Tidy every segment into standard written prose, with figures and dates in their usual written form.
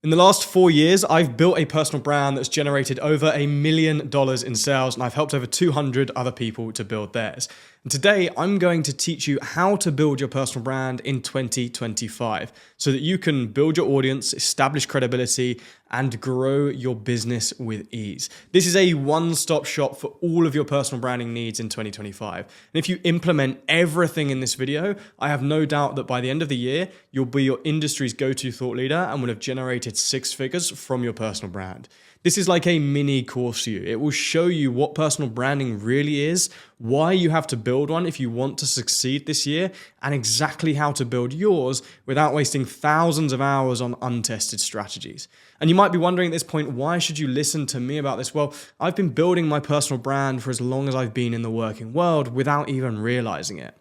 In the last 4 years, I've built a personal brand that's generated over $1 million in sales, and I've helped over 200 other people to build theirs. And today, I'm going to teach you how to build your personal brand in 2025 so that you can build your audience, establish credibility, and grow your business with ease. This is a one-stop shop for all of your personal branding needs in 2025. And if you implement everything in this video, I have no doubt that by the end of the year, you'll be your industry's go-to thought leader and will have generated 6 figures from your personal brand. This is like a mini course for you. It will show you what personal branding really is, why you have to build one if you want to succeed this year, and exactly how to build yours without wasting thousands of hours on untested strategies. And you might be wondering at this point, why should you listen to me about this? Well, I've been building my personal brand for as long as I've been in the working world without even realizing it.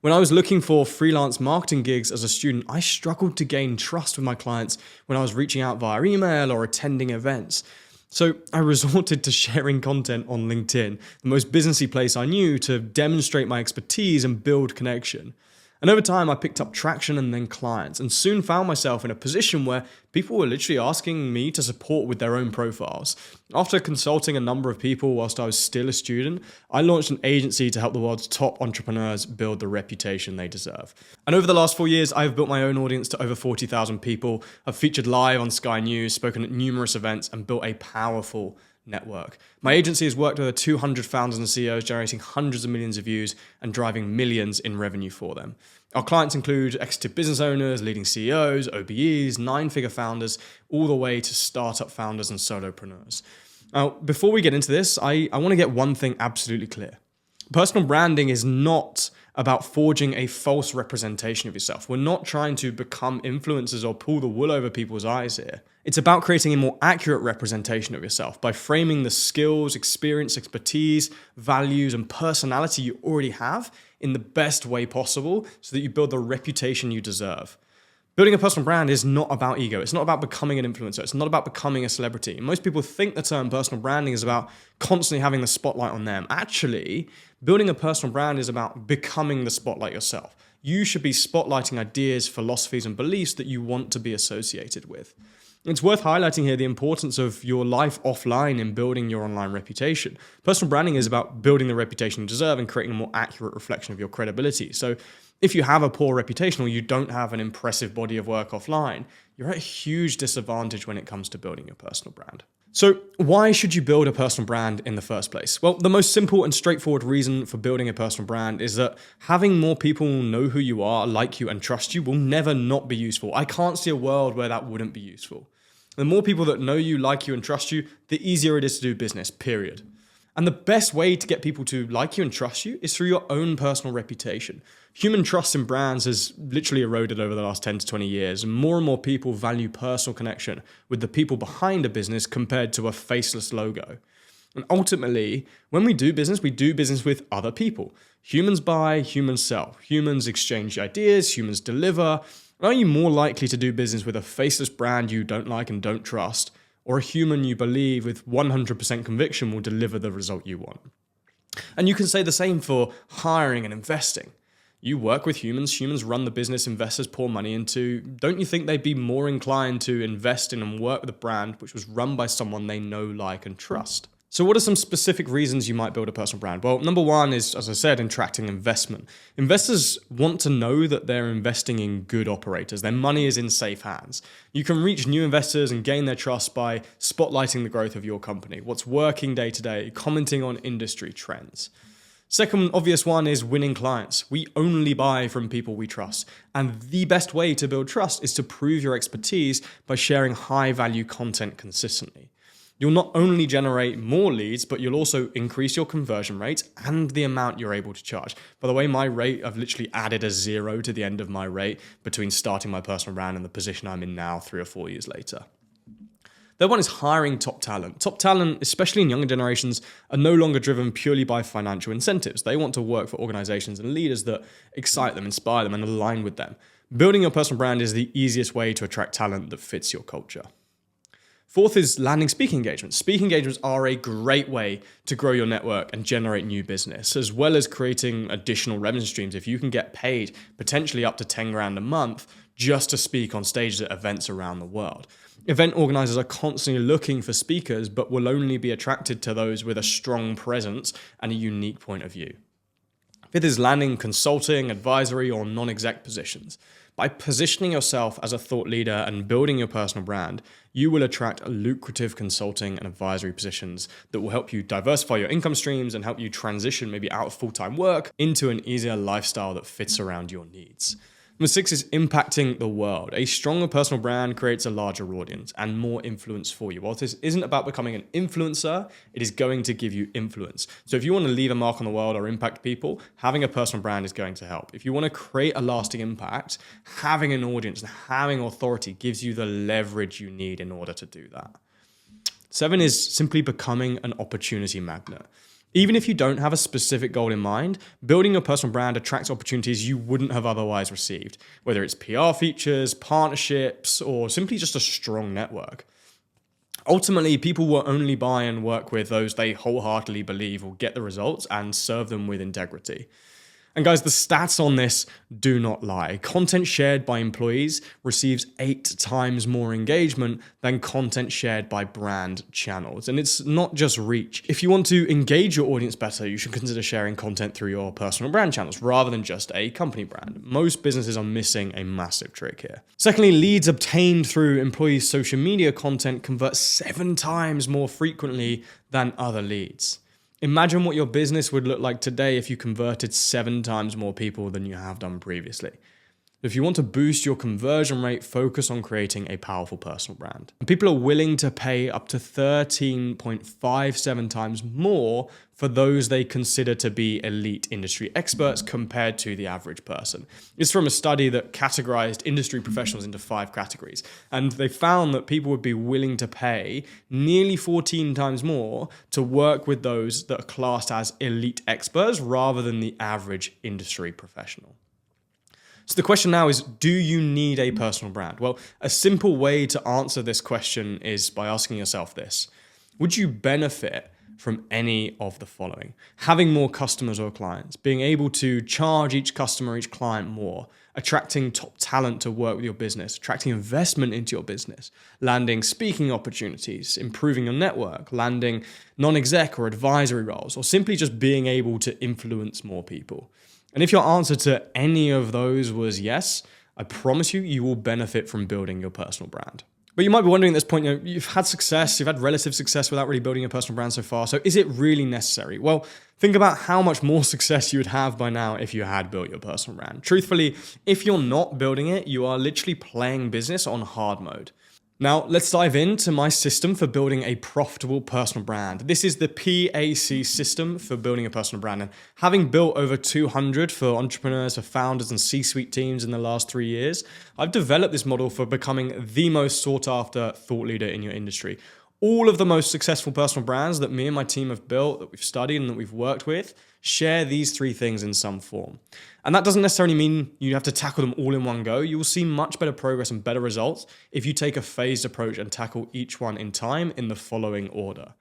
When I was looking for freelance marketing gigs as a student, I struggled to gain trust with my clients when I was reaching out via email or attending events. So I resorted to sharing content on LinkedIn, the most businessy place I knew, to demonstrate my expertise and build connection. And over time, I picked up traction and then clients, and soon found myself in a position where people were literally asking me to support with their own profiles. After consulting a number of people whilst I was still a student, I launched an agency to help the world's top entrepreneurs build the reputation they deserve. And over the last 4 years, I've built my own audience to over 40,000 people. I've featured live on Sky News, spoken at numerous events, and built a powerful network. My agency has worked with over 200 founders and CEOs, generating hundreds of millions of views and driving millions in revenue for them. Our clients include executive business owners, leading CEOs, OBEs, 9-figure founders, all the way to startup founders and solopreneurs. Now, before we get into this, I want to get one thing absolutely clear. Personal branding is not about forging a false representation of yourself. We're not trying to become influencers or pull the wool over people's eyes here. It's about creating a more accurate representation of yourself by framing the skills, experience, expertise, values, and personality you already have in the best way possible so that you build the reputation you deserve. Building a personal brand is not about ego. It's not about becoming an influencer. It's not about becoming a celebrity. Most people think the term personal branding is about constantly having the spotlight on them. Actually, building a personal brand is about becoming the spotlight yourself. You should be spotlighting ideas, philosophies, and beliefs that you want to be associated with. It's worth highlighting here the importance of your life offline in building your online reputation. Personal branding is about building the reputation you deserve and creating a more accurate reflection of your credibility. So if you have a poor reputation or you don't have an impressive body of work offline, you're at a huge disadvantage when it comes to building your personal brand. So why should you build a personal brand in the first place? Well, the most simple and straightforward reason for building a personal brand is that having more people know who you are, like you, and trust you will never not be useful. I can't see a world where that wouldn't be useful. The more people that know you, like you, and trust you, the easier it is to do business, period. And the best way to get people to like you and trust you is through your own personal reputation. Human trust in brands has literally eroded over the last 10 to 20 years, and more people value personal connection with the people behind a business compared to a faceless logo. And ultimately, when we do business with other people. Humans buy, humans sell. Humans exchange ideas, humans deliver. Are you more likely to do business with a faceless brand you don't like and don't trust, or a human you believe with 100% conviction will deliver the result you want? And you can say the same for hiring and investing. You work with humans, humans run the business investors pour money into. Don't you think they'd be more inclined to invest in and work with a brand which was run by someone they know, like, and trust? So what are some specific reasons you might build a personal brand? Well, number one is, as I said, attracting investment. Investors want to know that they're investing in good operators. Their money is in safe hands. You can reach new investors and gain their trust by spotlighting the growth of your company, what's working day to day, commenting on industry trends. Second obvious one is winning clients. We only buy from people we trust. And the best way to build trust is to prove your expertise by sharing high-value content consistently. You'll not only generate more leads, but you'll also increase your conversion rate and the amount you're able to charge. By the way, my rate, I've literally added a 0 to the end of my rate between starting my personal brand and the position I'm in now 3 or 4 years later. Third one is hiring top talent. Top talent, especially in younger generations, are no longer driven purely by financial incentives. They want to work for organizations and leaders that excite them, inspire them, and align with them. Building your personal brand is the easiest way to attract talent that fits your culture. Fourth is landing speaking engagements. Speaking engagements are a great way to grow your network and generate new business, as well as creating additional revenue streams. If you can get paid potentially up to 10 grand a month just to speak on stages at events around the world. Event organizers are constantly looking for speakers, but will only be attracted to those with a strong presence and a unique point of view. Fifth is landing consulting, advisory, or non-exec positions. By positioning yourself as a thought leader and building your personal brand, you will attract lucrative consulting and advisory positions that will help you diversify your income streams and help you transition maybe out of full-time work into an easier lifestyle that fits around your needs. Number 6 is impacting the world. A stronger personal brand creates a larger audience and more influence for you. While this isn't about becoming an influencer, it is going to give you influence. So if you want to leave a mark on the world or impact people, having a personal brand is going to help. If you want to create a lasting impact, having an audience and having authority gives you the leverage you need in order to do that. 7 is simply becoming an opportunity magnet. Even if you don't have a specific goal in mind, building your personal brand attracts opportunities you wouldn't have otherwise received, whether it's PR features, partnerships, or simply just a strong network. Ultimately, people will only buy and work with those they wholeheartedly believe will get the results and serve them with integrity. And guys, the stats on this do not lie. Content shared by employees receives 8 times more engagement than content shared by brand channels. And it's not just reach. If you want to engage your audience better, you should consider sharing content through your personal brand channels rather than just a company brand. Most businesses are missing a massive trick here. Secondly, leads obtained through employees' social media content convert 7 times more frequently than other leads. Imagine what your business would look like today if you converted 7 times more people than you have done previously. If you want to boost your conversion rate, focus on creating a powerful personal brand. And people are willing to pay up to 13.57 times more for those they consider to be elite industry experts compared to the average person. It's from a study that categorized industry professionals into 5 categories. And they found that people would be willing to pay nearly 14 times more to work with those that are classed as elite experts rather than the average industry professional. So the question now is, do you need a personal brand? Well, a simple way to answer this question is by asking yourself this. Would you benefit from any of the following? Having more customers or clients, being able to charge each customer, each client more, attracting top talent to work with your business, attracting investment into your business, landing speaking opportunities, improving your network, landing non-exec or advisory roles, or simply just being able to influence more people. And if your answer to any of those was yes, I promise you will benefit from building your personal brand. But you might be wondering at this point, you've had success, you've had relative success without really building a personal brand so far. So is it really necessary? Well, think about how much more success you would have by now if you had built your personal brand. Truthfully, if you're not building it, you are literally playing business on hard mode. Now, let's dive into my system for building a profitable personal brand. This is the PAC system for building a personal brand. And having built over 200 for entrepreneurs, for founders, and C-suite teams in the last 3 years, I've developed this model for becoming the most sought-after thought leader in your industry. All of the most successful personal brands that me and my team have built, that we've studied and that we've worked with, share these 3 things in some form. And that doesn't necessarily mean you have to tackle them all in one go. You will see much better progress and better results if you take a phased approach and tackle each one in time in the following order.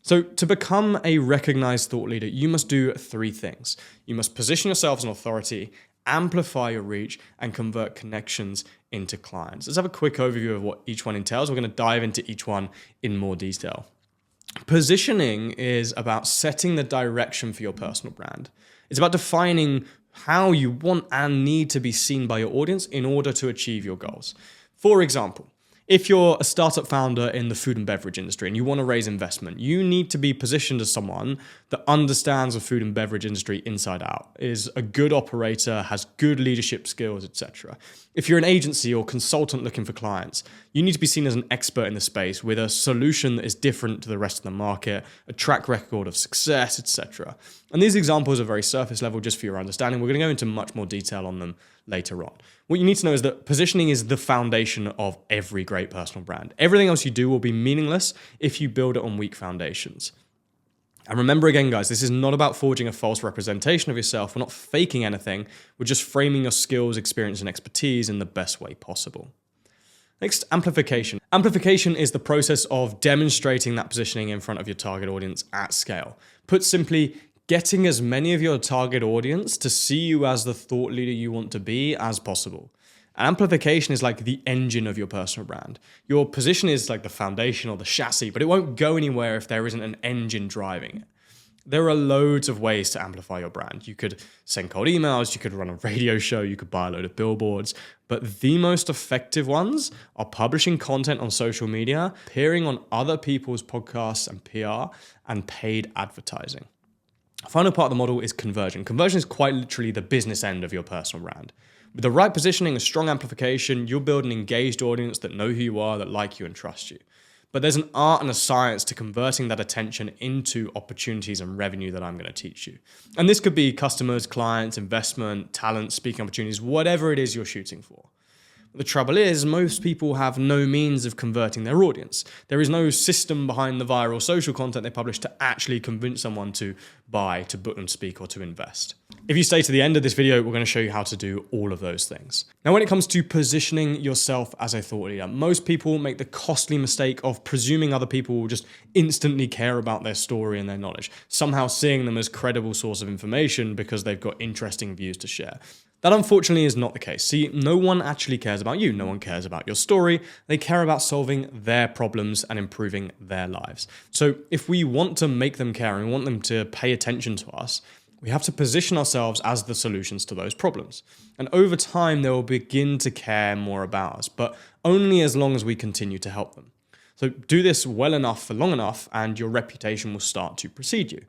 So to become a recognized thought leader, you must do 3 things. You must position yourself as an authority, amplify your reach, and convert connections into clients. Let's have a quick overview of what each one entails. We're going to dive into each one in more detail. Positioning is about setting the direction for your personal brand. It's about defining how you want and need to be seen by your audience in order to achieve your goals. For example, if you're a startup founder in the food and beverage industry and you want to raise investment, you need to be positioned as someone that understands the food and beverage industry inside out, is a good operator, has good leadership skills, etc. If you're an agency or consultant looking for clients, you need to be seen as an expert in the space with a solution that is different to the rest of the market, a track record of success, etc. And these examples are very surface level just for your understanding. We're going to go into much more detail on them later on. What you need to know is that positioning is the foundation of every great personal brand. Everything else you do will be meaningless if you build it on weak foundations. And remember again, guys, this is not about forging a false representation of yourself. We're not faking anything. We're just framing your skills, experience, and expertise in the best way possible. Next, amplification. Amplification is the process of demonstrating that positioning in front of your target audience at scale. Put simply, getting as many of your target audience to see you as the thought leader you want to be as possible. And amplification is like the engine of your personal brand. Your position is like the foundation or the chassis, but it won't go anywhere if there isn't an engine driving it. There are loads of ways to amplify your brand. You could send cold emails, you could run a radio show, you could buy a load of billboards, but the most effective ones are publishing content on social media, appearing on other people's podcasts and PR, and paid advertising. The final part of the model is conversion. Conversion is quite literally the business end of your personal brand. With the right positioning and strong amplification, you'll build an engaged audience that know who you are, that like you and trust you. But there's an art and a science to converting that attention into opportunities and revenue that I'm going to teach you. And this could be customers, clients, investment, talent, speaking opportunities, whatever it is you're shooting for. The trouble is, most people have no means of converting their audience. There is no system behind the viral social content they publish to actually convince someone to buy, to book them speak, or to invest. If you stay to the end of this video, we're going to show you how to do all of those things. Now, when it comes to positioning yourself as a thought leader, most people make the costly mistake of presuming other people will just instantly care about their story and their knowledge, somehow seeing them as a credible source of information because they've got interesting views to share. That unfortunately is not the case. See, no one actually cares about you. No one cares about your story. They care about solving their problems and improving their lives. So if we want to make them care and we want them to pay attention to us, we have to position ourselves as the solutions to those problems. And over time, they will begin to care more about us, but only as long as we continue to help them. So do this well enough for long enough, and your reputation will start to precede you.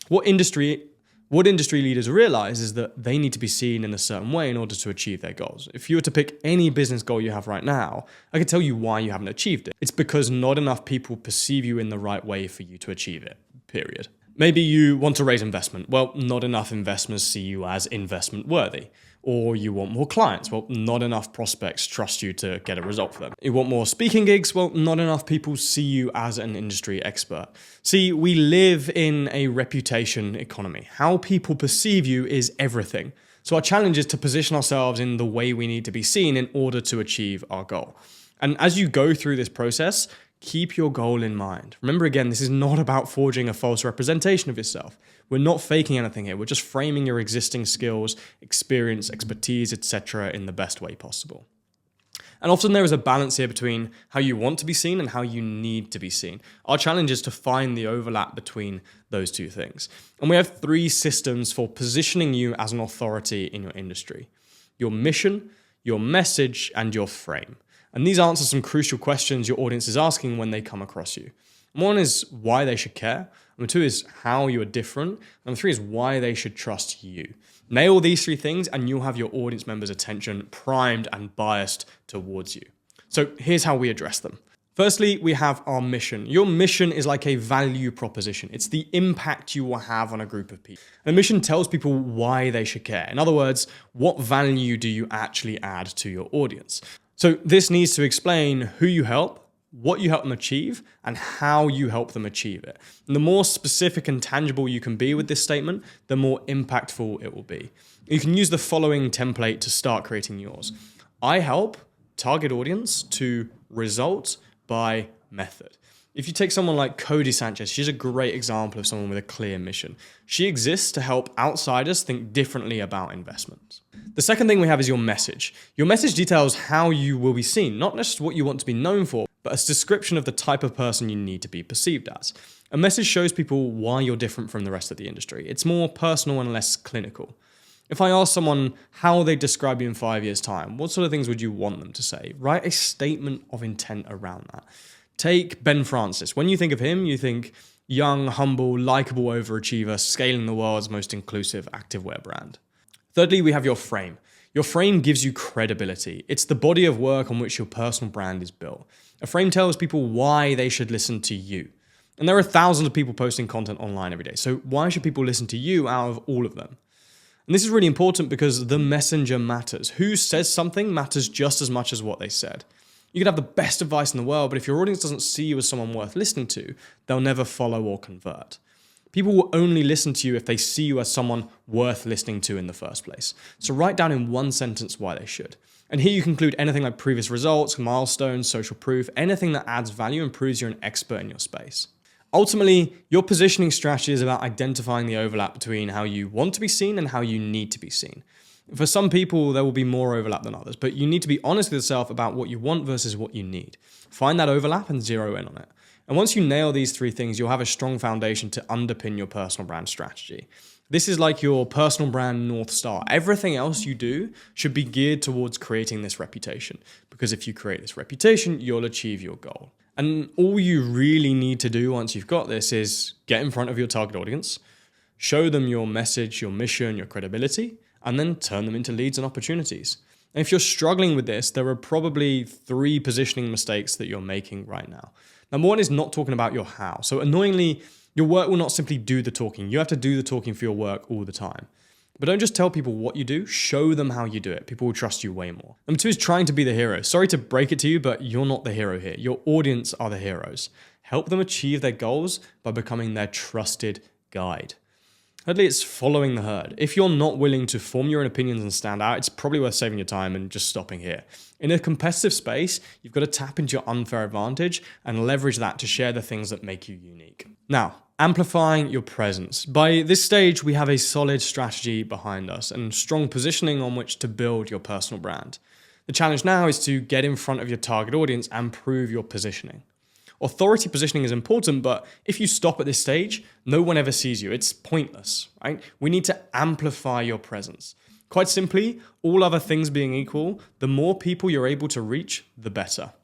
What industry leaders realize is that they need to be seen in a certain way in order to achieve their goals. If you were to pick any business goal you have right now, I could tell you why you haven't achieved it. It's because not enough people perceive you in the right way for you to achieve it, period. Maybe you want to raise investment. Well, not enough investors see you as investment worthy. Or you want more clients. Well, not enough prospects trust you to get a result for them. You want more speaking gigs. Well, not enough people see you as an industry expert. See, we live in a reputation economy. How people perceive you is everything. So our challenge is to position ourselves in the way we need to be seen in order to achieve our goal. And as you go through this process, keep your goal in mind. Remember, again, this is not about forging a false representation of yourself. We're not faking anything here. We're just framing your existing skills, experience, expertise, etc. in the best way possible. And often there is a balance here between how you want to be seen and how you need to be seen. Our challenge is to find the overlap between those two things. And we have 3 systems for positioning you as an authority in your industry: your mission, your message, and your frame. And these answer some crucial questions your audience is asking when they come across you. One is why they should care. Number 2 is how you are different. Number 3 is why they should trust you. Nail these 3 things and you'll have your audience members' attention primed and biased towards you. So here's how we address them. Firstly, we have our mission. Your mission is like a value proposition. It's the impact you will have on a group of people. And a mission tells people why they should care. In other words, what value do you actually add to your audience? So this needs to explain who you help, what you help them achieve, and how you help them achieve it. And the more specific and tangible you can be with this statement, the more impactful it will be. You can use the following template to start creating yours. I help target audience to result by method. If you take someone like Cody Sanchez, she's a great example of someone with a clear mission. She exists to help outsiders think differently about investments. The second thing we have is your message. Your message details how you will be seen, not just what you want to be known for, but a description of the type of person you need to be perceived as. A message shows people why you're different from the rest of the industry. It's more personal and less clinical. If I ask someone how they describe you in 5 years' time, what sort of things would you want them to say? Write a statement of intent around that. Take Ben Francis. When you think of him, you think young, humble, likable overachiever, scaling the world's most inclusive activewear brand. Thirdly, we have your frame. Your frame gives you credibility. It's the body of work on which your personal brand is built. A frame tells people why they should listen to you. And there are thousands of people posting content online every day. So why should people listen to you out of all of them? And this is really important because the messenger matters. Who says something matters just as much as what they said. You could have the best advice in the world, but if your audience doesn't see you as someone worth listening to, they'll never follow or convert. People will only listen to you if they see you as someone worth listening to in the first place. So write down in 1 sentence why they should. And here you can include anything like previous results, milestones, social proof, anything that adds value and proves you're an expert in your space. Ultimately, your positioning strategy is about identifying the overlap between how you want to be seen and how you need to be seen. For some people, there will be more overlap than others, but you need to be honest with yourself about what you want versus what you need. Find that overlap and zero in on it. And once you nail these three things, you'll have a strong foundation to underpin your personal brand strategy. This is like your personal brand North Star. Everything else you do should be geared towards creating this reputation, because if you create this reputation, you'll achieve your goal. And all you really need to do once you've got this is get in front of your target audience, show them your message, your mission, your credibility, and then turn them into leads and opportunities. And if you're struggling with this, there are probably 3 positioning mistakes that you're making right now. Number 1 is not talking about your how. So annoyingly, your work will not simply do the talking. You have to do the talking for your work all the time. But don't just tell people what you do, show them how you do it. People will trust you way more. Number 2 is trying to be the hero. Sorry to break it to you, but you're not the hero here. Your audience are the heroes. Help them achieve their goals by becoming their trusted guide. Thirdly, it's following the herd. If you're not willing to form your own opinions and stand out, it's probably worth saving your time and just stopping here. In a competitive space, you've got to tap into your unfair advantage and leverage that to share the things that make you unique. Now, amplifying your presence. By this stage, we have a solid strategy behind us and strong positioning on which to build your personal brand. The challenge now is to get in front of your target audience and prove your positioning. Authority positioning is important, but if you stop at this stage, no one ever sees you. It's pointless, right? We need to amplify your presence. Quite simply, all other things being equal, the more people you're able to reach, the better.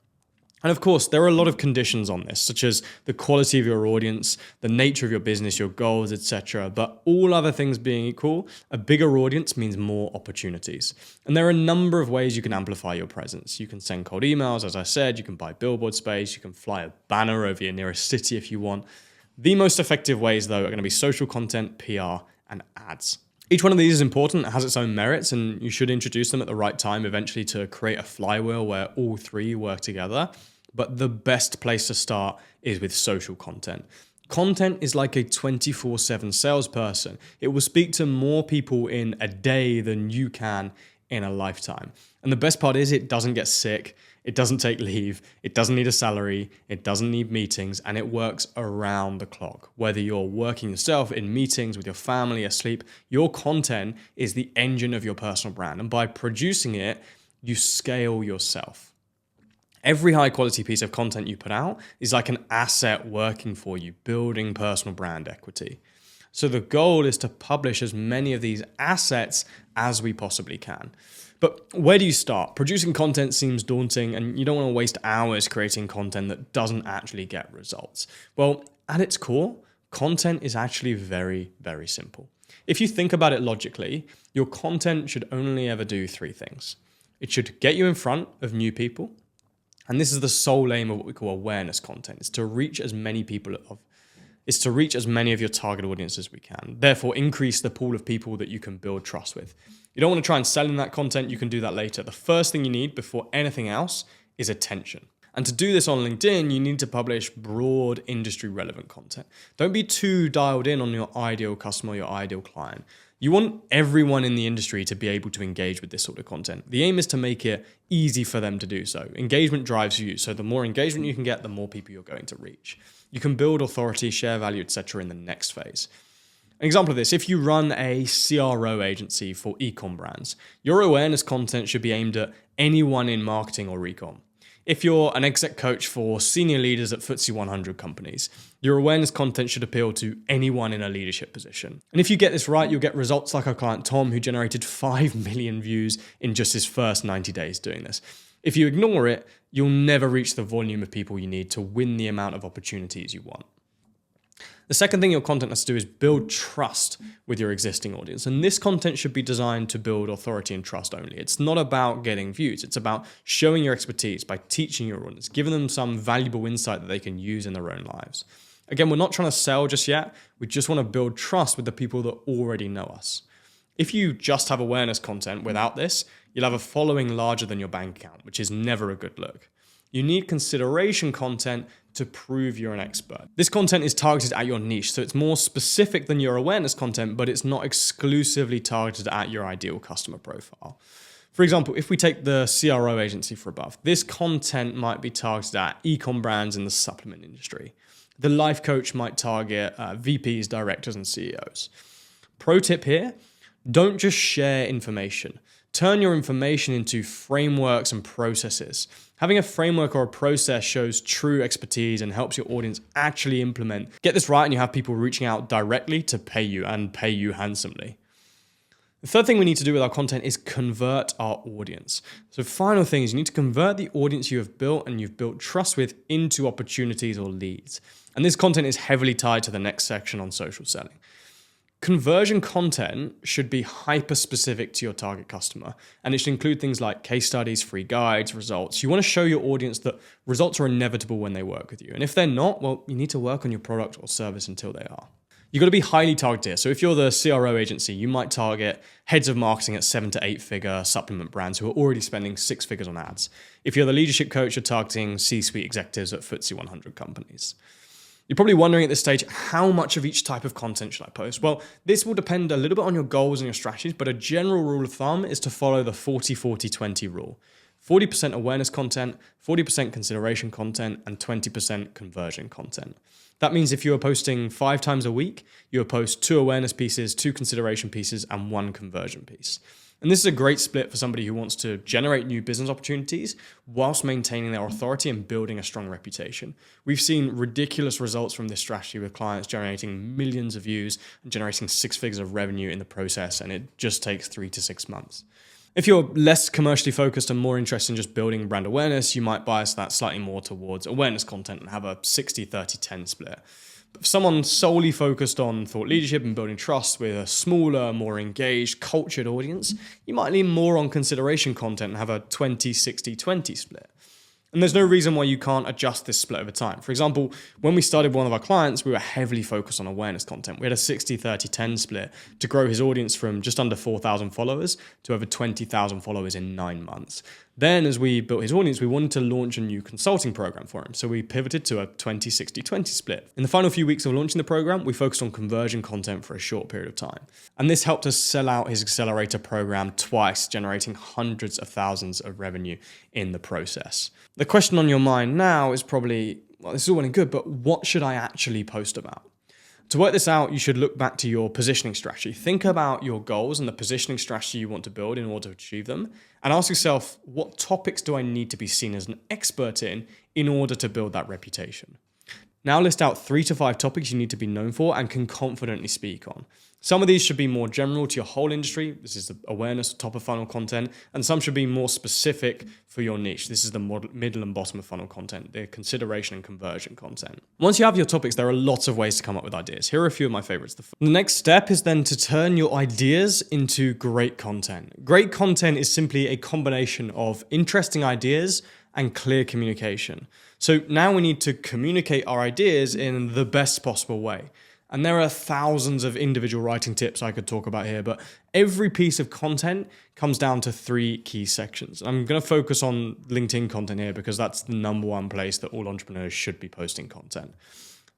And of course, there are a lot of conditions on this, such as the quality of your audience, the nature of your business, your goals, etc. But all other things being equal, a bigger audience means more opportunities. And there are a number of ways you can amplify your presence. You can send cold emails, as I said, you can buy billboard space, you can fly a banner over your nearest city if you want. The most effective ways, though, are going to be social content, PR, and ads. Each one of these is important, it has its own merits, and you should introduce them at the right time eventually to create a flywheel where all 3 work together. But the best place to start is with social content. Content is like a 24/7 salesperson. It will speak to more people in a day than you can in a lifetime. And the best part is it doesn't get sick, it doesn't take leave, it doesn't need a salary, it doesn't need meetings, and it works around the clock. Whether you're working yourself in meetings with your family, asleep, your content is the engine of your personal brand. And by producing it, you scale yourself. Every high quality piece of content you put out is like an asset working for you, building personal brand equity. So the goal is to publish as many of these assets as we possibly can. But where do you start? Producing content seems daunting and you don't want to waste hours creating content that doesn't actually get results. Well, at its core, content is actually very, very simple. If you think about it logically, your content should only ever do 3 things. It should get you in front of new people. And this is the sole aim of what we call awareness content. It's to reach as many people of your target audience as we can. Therefore, increase the pool of people that you can build trust with. You don't want to try and sell in that content. You can do that later. The first thing you need before anything else is attention. And to do this on LinkedIn, you need to publish broad industry relevant content. Don't be too dialed in on your ideal customer, your ideal client. You want everyone in the industry to be able to engage with this sort of content. The aim is to make it easy for them to do so. Engagement drives you. So the more engagement you can get, the more people you're going to reach. You can build authority, share value, etc. in the next phase. An example of this, if you run a CRO agency for e-com brands, your awareness content should be aimed at anyone in marketing or e-com. If you're an exec coach for senior leaders at FTSE 100 companies, your awareness content should appeal to anyone in a leadership position. And if you get this right, you'll get results like our client Tom, who generated 5 million views in just his first 90 days doing this. If you ignore it, you'll never reach the volume of people you need to win the amount of opportunities you want. The second thing your content has to do is build trust with your existing audience. And this content should be designed to build authority and trust only. It's not about getting views. It's about showing your expertise by teaching your audience, giving them some valuable insight that they can use in their own lives. Again, we're not trying to sell just yet. We just want to build trust with the people that already know us. If you just have awareness content without this, you'll have a following larger than your bank account, which is never a good look. You need consideration content to prove you're an expert. This content is targeted at your niche, so it's more specific than your awareness content, but it's not exclusively targeted at your ideal customer profile. For example, if we take the CRO agency for above, this content might be targeted at e-com brands in the supplement industry. The life coach might target VPs, directors, and CEOs. Pro tip here, Don't just share information. Turn your information into frameworks and processes. Having a framework or a process shows true expertise and helps your audience actually implement. Get this right and you have people reaching out directly to pay you and pay you handsomely. The third thing we need to do with our content is convert our audience. So final thing is you need to convert the audience you have built and you've built trust with into opportunities or leads. And this content is heavily tied to the next section on social selling. Conversion content should be hyper-specific to your target customer, and it should include things like case studies, free guides, results. You want to show your audience that results are inevitable when they work with you. And if they're not, well, you need to work on your product or service until they are. You've got to be highly targeted here. So if you're the CRO agency, you might target heads of marketing at 7 to 8 figure supplement brands who are already spending 6 figures on ads. If you're the leadership coach, you're targeting C-suite executives at FTSE 100 companies. You're probably wondering at this stage, how much of each type of content should I post? Well, this will depend a little bit on your goals and your strategies, but a general rule of thumb is to follow the 40-40-20 rule. 40% awareness content, 40% consideration content, and 20% conversion content. That means if you are posting 5 times a week, you will post 2 awareness pieces, 2 consideration pieces, and 1 conversion piece. And this is a great split for somebody who wants to generate new business opportunities whilst maintaining their authority and building a strong reputation. We've seen ridiculous results from this strategy with clients generating millions of views and generating 6 figures of revenue in the process, and it just takes 3 to 6 months. If you're less commercially focused and more interested in just building brand awareness, you might bias that slightly more towards awareness content and have a 60-30-10 split. But for someone solely focused on thought leadership and building trust with a smaller, more engaged, cultured audience, you might lean more on consideration content and have a 20-60-20 split. And there's no reason why you can't adjust this split over time. For example, when we started one of our clients, we were heavily focused on awareness content. We had a 60-30-10 split to grow his audience from just under 4,000 followers to over 20,000 followers in 9 months. Then as we built his audience, we wanted to launch a new consulting program for him. So we pivoted to a 20-60-20 split. In the final few weeks of launching the program, we focused on conversion content for a short period of time. And this helped us sell out his accelerator program twice, generating hundreds of thousands of revenue in the process. The question on your mind now is probably, well, this is all well and good, but what should I actually post about? To work this out, you should look back to your positioning strategy. Think about your goals and the positioning strategy you want to build in order to achieve them, and ask yourself, what topics do I need to be seen as an expert in order to build that reputation? Now list out 3 to 5 topics you need to be known for and can confidently speak on. Some of these should be more general to your whole industry. This is the awareness, top of funnel content, and some should be more specific for your niche. This is the middle and bottom of funnel content, the consideration and conversion content. Once you have your topics, there are lots of ways to come up with ideas. Here are a few of my favorites. The next step is then to turn your ideas into great content. Great content is simply a combination of interesting ideas and clear communication. So now we need to communicate our ideas in the best possible way. And there are thousands of individual writing tips I could talk about here, but every piece of content comes down to 3 key sections. I'm going to focus on LinkedIn content here because that's the number one place that all entrepreneurs should be posting content.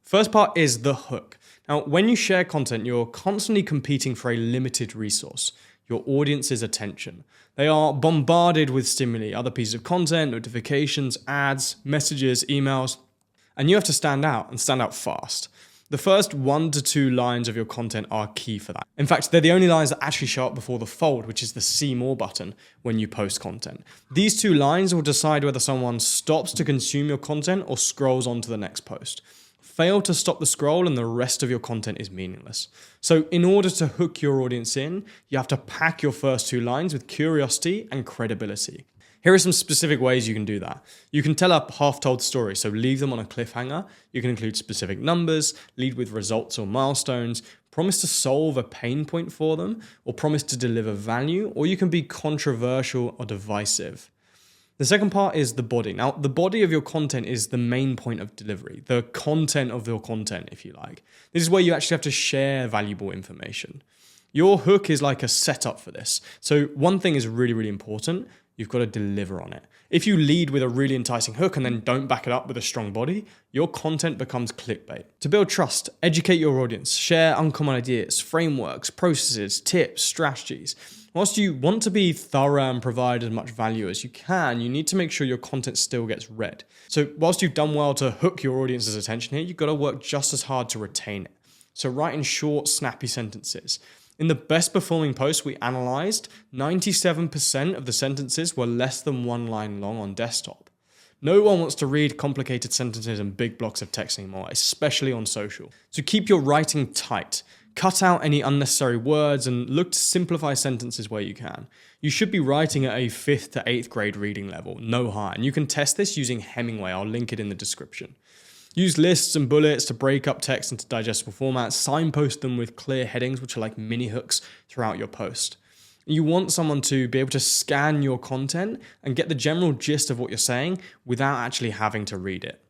First part is the hook. Now, when you share content, you're constantly competing for a limited resource, your audience's attention. They are bombarded with stimuli, other pieces of content, notifications, ads, messages, emails, and you have to stand out and stand out fast. The first 1 to 2 lines of your content are key for that. In fact, they're the only lines that actually show up before the fold, which is the see more button when you post content. These 2 lines will decide whether someone stops to consume your content or scrolls on to the next post. Fail to stop the scroll and the rest of your content is meaningless. So in order to hook your audience in, you have to pack your first 2 lines with curiosity and credibility. Here are some specific ways you can do that. You can tell a half-told story, so leave them on a cliffhanger. You can include specific numbers, lead with results or milestones, promise to solve a pain point for them, or promise to deliver value, or you can be controversial or divisive. The second part is the body. Now, the body of your content is the main point of delivery, the content of your content, if you like. This is where you actually have to share valuable information. Your hook is like a setup for this. So one thing is really, really important. You've got to deliver on it. If you lead with a really enticing hook and then don't back it up with a strong body, your content becomes clickbait. To build trust, educate your audience, share uncommon ideas, frameworks, processes, tips, strategies. Whilst you want to be thorough and provide as much value as you can, you need to make sure your content still gets read. So whilst you've done well to hook your audience's attention here, you've got to work just as hard to retain it. So write in short, snappy sentences. In the best performing posts we analyzed, 97% of the sentences were less than one line long on desktop. No one wants to read complicated sentences and big blocks of text anymore, especially on social. So keep your writing tight. Cut out any unnecessary words and look to simplify sentences where you can. You should be writing at a 5th to 8th grade reading level, no higher. And you can test this using Hemingway. I'll link it in the description. Use lists and bullets to break up text into digestible formats. Signpost them with clear headings, which are like mini hooks throughout your post. You want someone to be able to scan your content and get the general gist of what you're saying without actually having to read it.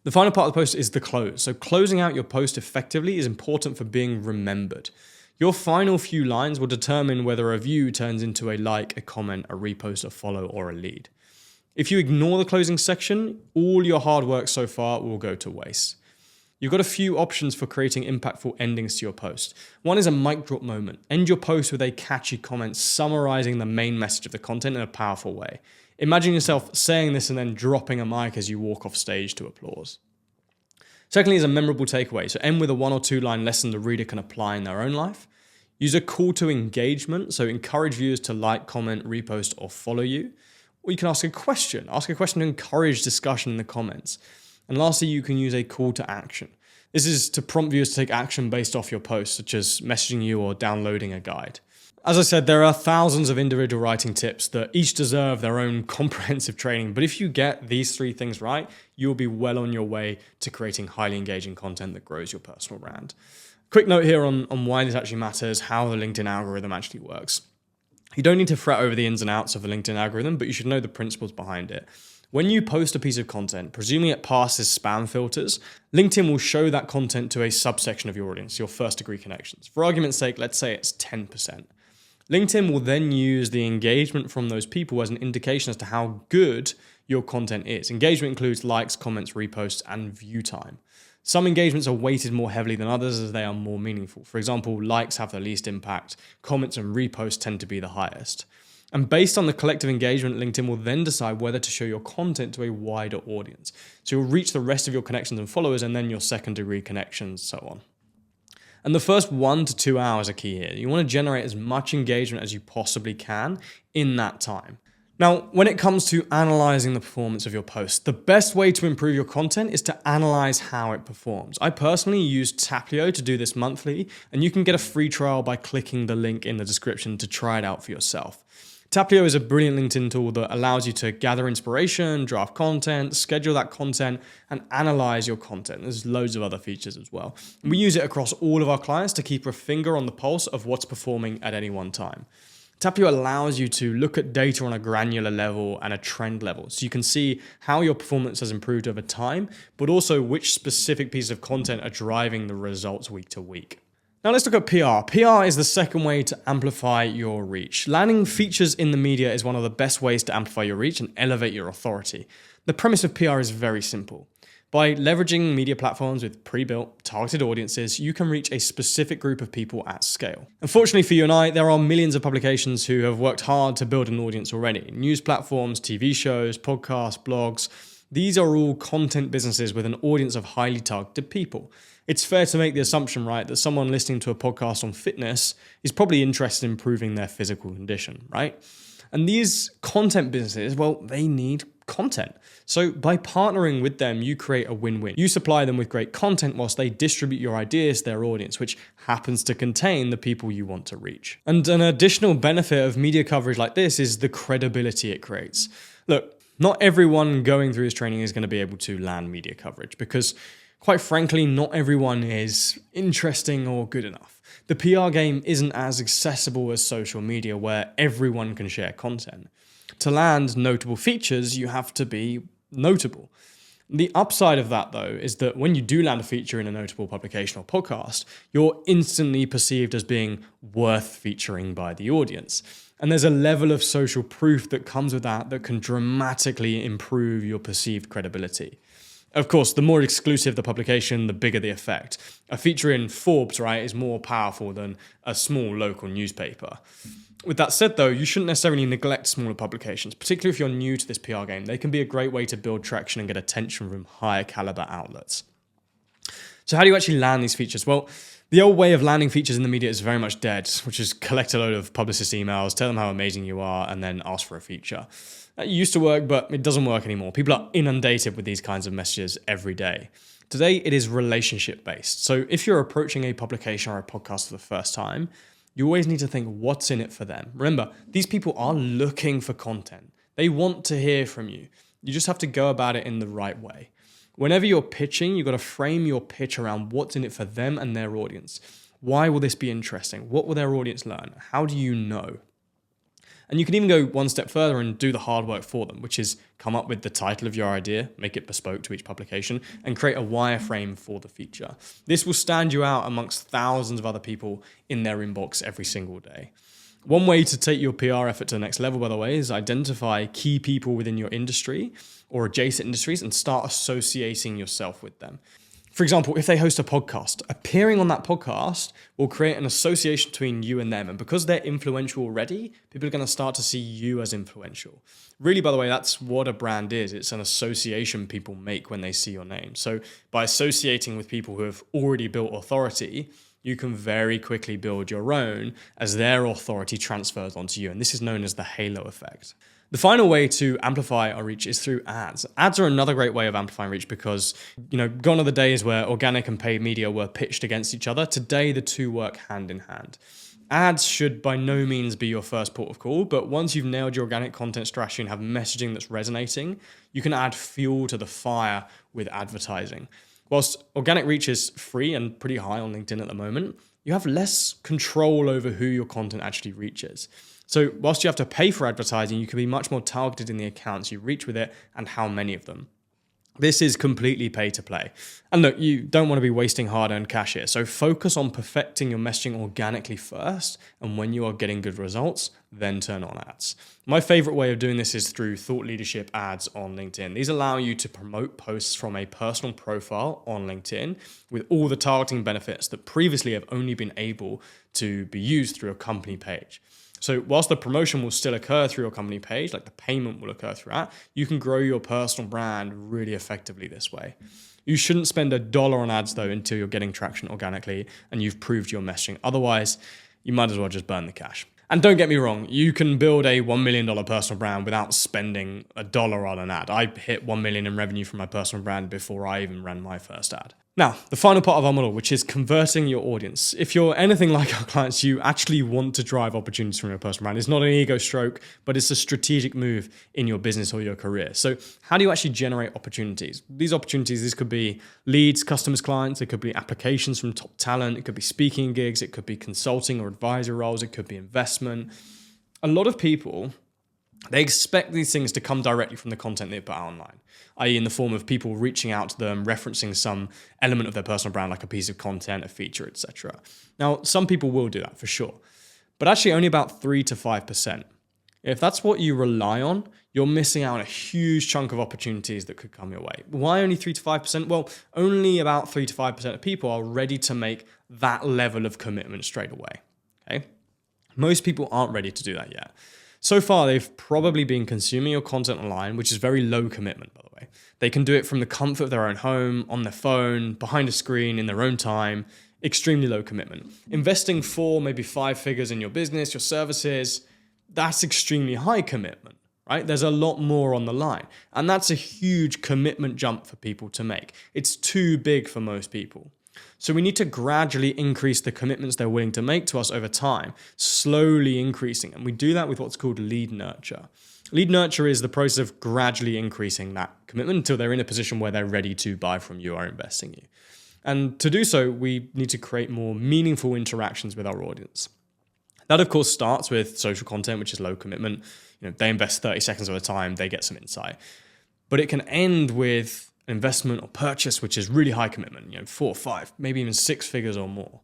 The final part of the post is the close. So closing out your post effectively is important for being remembered. Your final few lines will determine whether a view turns into a like, a comment, a repost, a follow, or a lead. If you ignore the closing section, all your hard work so far will go to waste. You've got a few options for creating impactful endings to your post. One is a mic drop moment. End your post with a catchy comment summarizing the main message of the content in a powerful way. Imagine yourself saying this and then dropping a mic as you walk off stage to applause. Secondly is a memorable takeaway. So end with a 1 or 2 line lesson the reader can apply in their own life. Use a call to engagement. So encourage viewers to like, comment, repost, or follow you. Or you can ask a question. Ask a question to encourage discussion in the comments. And lastly, you can use a call to action. This is to prompt viewers to take action based off your post, such as messaging you or downloading a guide. As I said, there are thousands of individual writing tips that each deserve their own comprehensive training. But if you get these 3 things right, you'll be well on your way to creating highly engaging content that grows your personal brand. Quick note here on why this actually matters, how the LinkedIn algorithm actually works. You don't need to fret over the ins and outs of the LinkedIn algorithm, but you should know the principles behind it. When you post a piece of content, presuming it passes spam filters, LinkedIn will show that content to a subsection of your audience, your first degree connections. For argument's sake, let's say it's 10%. LinkedIn will then use the engagement from those people as an indication as to how good your content is. Engagement includes likes, comments, reposts, and view time. Some engagements are weighted more heavily than others as they are more meaningful. For example, likes have the least impact, comments and reposts tend to be the highest. And based on the collective engagement, LinkedIn will then decide whether to show your content to a wider audience. So you'll reach the rest of your connections and followers and then your second degree connections, so on. And the first 1 to 2 hours are key here. You want to generate as much engagement as you possibly can in that time. Now, when it comes to analyzing the performance of your post, the best way to improve your content is to analyze how it performs. I personally use Taplio to do this monthly, and you can get a free trial by clicking the link in the description to try it out for yourself. Taplio is a brilliant LinkedIn tool that allows you to gather inspiration, draft content, schedule that content, and analyze your content. There's loads of other features as well. And we use it across all of our clients to keep a finger on the pulse of what's performing at any one time. Taplio allows you to look at data on a granular level and a trend level. So you can see how your performance has improved over time, but also which specific pieces of content are driving the results week to week. Now let's look at PR. PR is the second way to amplify your reach. Landing features in the media is one of the best ways to amplify your reach and elevate your authority. The premise of PR is very simple. By leveraging media platforms with pre-built, targeted audiences, you can reach a specific group of people at scale. Unfortunately for you and I, there are millions of publications who have worked hard to build an audience already. News platforms, TV shows, podcasts, blogs. These are all content businesses with an audience of highly targeted people. It's fair to make the assumption, right, that someone listening to a podcast on fitness is probably interested in improving their physical condition, right? And these content businesses, well, they need content. So by partnering with them, you create a win-win. You supply them with great content whilst they distribute your ideas to their audience, which happens to contain the people you want to reach. And an additional benefit of media coverage like this is the credibility it creates. Look, not everyone going through this training is going to be able to land media coverage because, quite frankly, not everyone is interesting or good enough. The PR game isn't as accessible as social media where everyone can share content. To land notable features, you have to be notable. The upside of that, though, is that when you do land a feature in a notable publication or podcast, you're instantly perceived as being worth featuring by the audience. And there's a level of social proof that comes with that can dramatically improve your perceived credibility. Of course, the more exclusive the publication, the bigger the effect. A feature in Forbes, right, is more powerful than a small local newspaper. With that said, though, you shouldn't necessarily neglect smaller publications, particularly if you're new to this PR game. They can be a great way to build traction and get attention from higher caliber outlets. So how do you actually land these features? Well, The old way of landing features in the media is very much dead, which is collect a load of publicist emails, tell them how amazing you are, and then ask for a feature. That used to work, but it doesn't work anymore. People are inundated with these kinds of messages every day. Today, it is relationship-based. So if you're approaching a publication or a podcast for the first time, you always need to think what's in it for them. Remember, these people are looking for content. They want to hear from you. You just have to go about it in the right way. Whenever you're pitching, you've got to frame your pitch around what's in it for them and their audience. Why will this be interesting? What will their audience learn? How do you know? And you can even go one step further and do the hard work for them, which is come up with the title of your idea, make it bespoke to each publication, and create a wireframe for the feature. This will stand you out amongst thousands of other people in their inbox every single day. One way to take your PR effort to the next level, by the way, is identify key people within your industry or adjacent industries and start associating yourself with them. For example, if they host a podcast, appearing on that podcast will create an association between you and them. And because they're influential already, people are going to start to see you as influential. Really, by the way, that's what a brand is. It's an association people make when they see your name. So by associating with people who have already built authority, you can very quickly build your own as their authority transfers onto you. And this is known as the halo effect. The final way to amplify our reach is through ads. Ads are another great way of amplifying reach because, gone are the days where organic and paid media were pitched against each other. Today, the two work hand in hand. Ads should by no means be your first port of call, but once you've nailed your organic content strategy and have messaging that's resonating, you can add fuel to the fire with advertising. Whilst organic reach is free and pretty high on LinkedIn at the moment, you have less control over who your content actually reaches. So whilst you have to pay for advertising, you can be much more targeted in the accounts you reach with it and how many of them. This is completely pay to play. And look, you don't want to be wasting hard-earned cash here. So focus on perfecting your messaging organically first. And when you are getting good results, then turn on ads. My favorite way of doing this is through thought leadership ads on LinkedIn. These allow you to promote posts from a personal profile on LinkedIn with all the targeting benefits that previously have only been able to be used through a company page. So whilst the promotion will still occur through your company page, like the payment will occur throughout, you can grow your personal brand really effectively this way. You shouldn't spend $1 on ads though until you're getting traction organically and you've proved your messaging. Otherwise, you might as well just burn the cash. And don't get me wrong, you can build a $1 million personal brand without spending $1 on an ad. I hit $1 million in revenue from my personal brand before I even ran my first ad. Now, the final part of our model, which is converting your audience. If you're anything like our clients, you actually want to drive opportunities from your personal brand. It's not an ego stroke, but it's a strategic move in your business or your career. So how do you actually generate opportunities? These opportunities, this could be leads, customers, clients. It could be applications from top talent. It could be speaking gigs. It could be consulting or advisory roles. It could be investment. A lot of people, they expect these things to come directly from the content they put out online, i.e. in the form of people reaching out to them, referencing some element of their personal brand, like a piece of content, a feature, etc. Now, some people will do that for sure, but actually only about 3 to 5%. If that's what you rely on, you're missing out on a huge chunk of opportunities that could come your way. Why only 3 to 5%? Well, only about 3 to 5% of people are ready to make that level of commitment straight away. Okay? Most people aren't ready to do that yet. So far, they've probably been consuming your content online, which is very low commitment, by the way. They can do it from the comfort of their own home, on their phone, behind a screen, in their own time. Extremely low commitment. Investing 4, maybe 5 figures in your business, your services, that's extremely high commitment, right? There's a lot more on the line. And that's a huge commitment jump for people to make. It's too big for most people. So we need to gradually increase the commitments they're willing to make to us over time, slowly increasing. And we do that with what's called lead nurture. Lead nurture is the process of gradually increasing that commitment until they're in a position where they're ready to buy from you or invest in you. And to do so, we need to create more meaningful interactions with our audience. That, of course, starts with social content, which is low commitment. They invest 30 seconds of their time, they get some insight. But it can end with investment or purchase, which is really high commitment, 4, 5, maybe even 6 figures or more.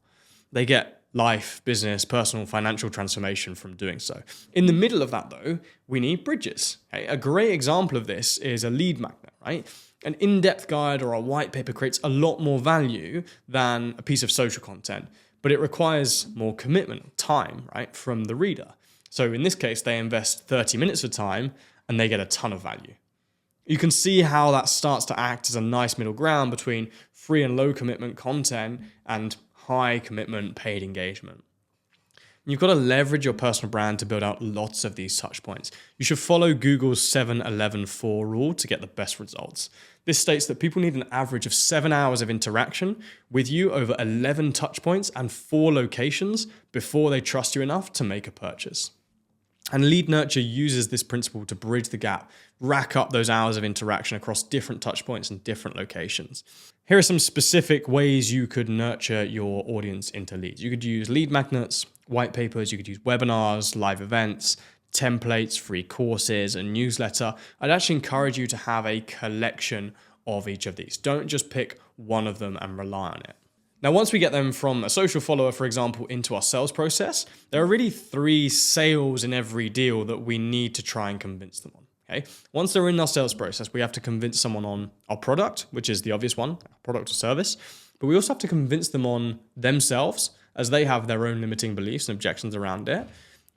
They get life, business, personal, financial transformation from doing so. In the middle of that, though, we need bridges. Okay? A great example of this is a lead magnet, right? An in-depth guide or a white paper creates a lot more value than a piece of social content, but it requires more commitment, time, right, from the reader. So in this case, they invest 30 minutes of time and they get a ton of value. You can see how that starts to act as a nice middle ground between free and low commitment content and high commitment paid engagement. You've got to leverage your personal brand to build out lots of these touch points. You should follow Google's 7-11-4 rule to get the best results. This states that people need an average of 7 hours of interaction with you over 11 touch points and 4 locations before they trust you enough to make a purchase. And Lead Nurture uses this principle to bridge the gap, rack up those hours of interaction across different touch points and different locations. Here are some specific ways you could nurture your audience into leads. You could use lead magnets, white papers, you could use webinars, live events, templates, free courses, a newsletter. I'd actually encourage you to have a collection of each of these. Don't just pick one of them and rely on it. Now, once we get them from a social follower, for example, into our sales process, there are really 3 sales in every deal that we need to try and convince them on. Okay. Once they're in our sales process, we have to convince someone on our product, which is the obvious one, product or service, but we also have to convince them on themselves, as they have their own limiting beliefs and objections around it.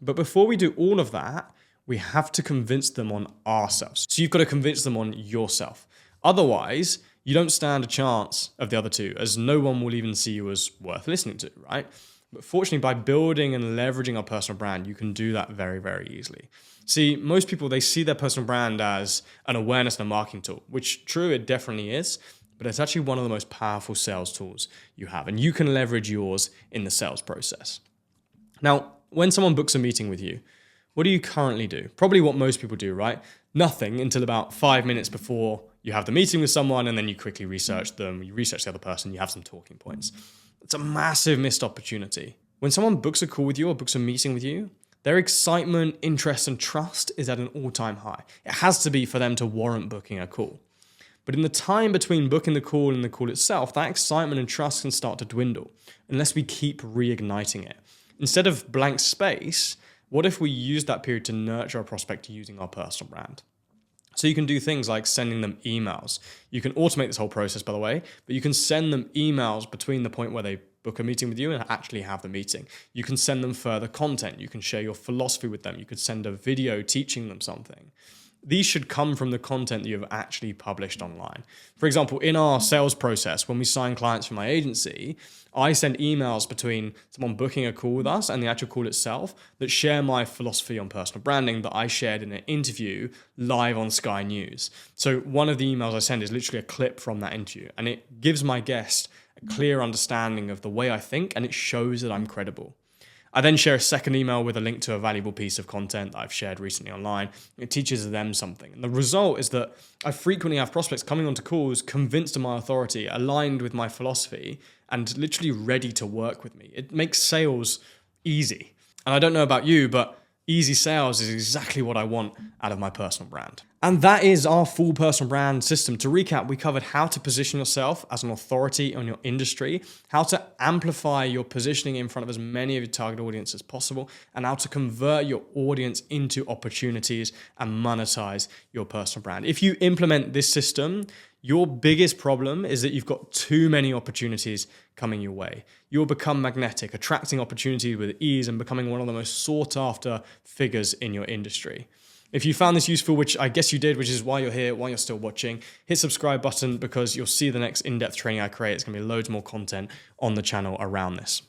But before we do all of that, we have to convince them on ourselves. So you've got to convince them on yourself. Otherwise, you don't stand a chance of the other two, as no one will even see you as worth listening to, right? But fortunately, by building and leveraging our personal brand, you can do that very, very easily. See, most people, they see their personal brand as an awareness and a marketing tool, which true, it definitely is, but it's actually one of the most powerful sales tools you have, and you can leverage yours in the sales process. Now, when someone books a meeting with you, what do you currently do? Probably what most people do, right? Nothing until about 5 minutes before you have the meeting with someone, and then you quickly research them, you research the other person, you have some talking points. It's a massive missed opportunity. When someone books a call with you or books a meeting with you, their excitement, interest, and trust is at an all-time high. It has to be for them to warrant booking a call. But in the time between booking the call and the call itself, that excitement and trust can start to dwindle unless we keep reigniting it. Instead of blank space, what if we use that period to nurture our prospect using our personal brand? So you can do things like sending them emails. You can automate this whole process, by the way, but you can send them emails between the point where they book a meeting with you and actually have the meeting. You can send them further content. You can share your philosophy with them. You could send a video teaching them something. These should come from the content that you have actually published online. For example, in our sales process, when we sign clients for my agency, I send emails between someone booking a call with us and the actual call itself that share my philosophy on personal branding that I shared in an interview live on Sky News. So one of the emails I send is literally a clip from that interview, and it gives my guest a clear understanding of the way I think, and it shows that I'm credible. I then share a second email with a link to a valuable piece of content that I've shared recently online. It teaches them something. And the result is that I frequently have prospects coming onto calls convinced of my authority, aligned with my philosophy, and literally ready to work with me. It makes sales easy. And I don't know about you, but easy sales is exactly what I want out of my personal brand. And that is our full personal brand system. To recap, we covered how to position yourself as an authority on your industry, how to amplify your positioning in front of as many of your target audience as possible, and how to convert your audience into opportunities and monetize your personal brand. If you implement this system, your biggest problem is that you've got too many opportunities coming your way. You'll become magnetic, attracting opportunities with ease and becoming one of the most sought after figures in your industry. If you found this useful, which I guess you did, which is why you're here, why you're still watching, hit subscribe button because you'll see the next in-depth training I create. It's going to be loads more content on the channel around this.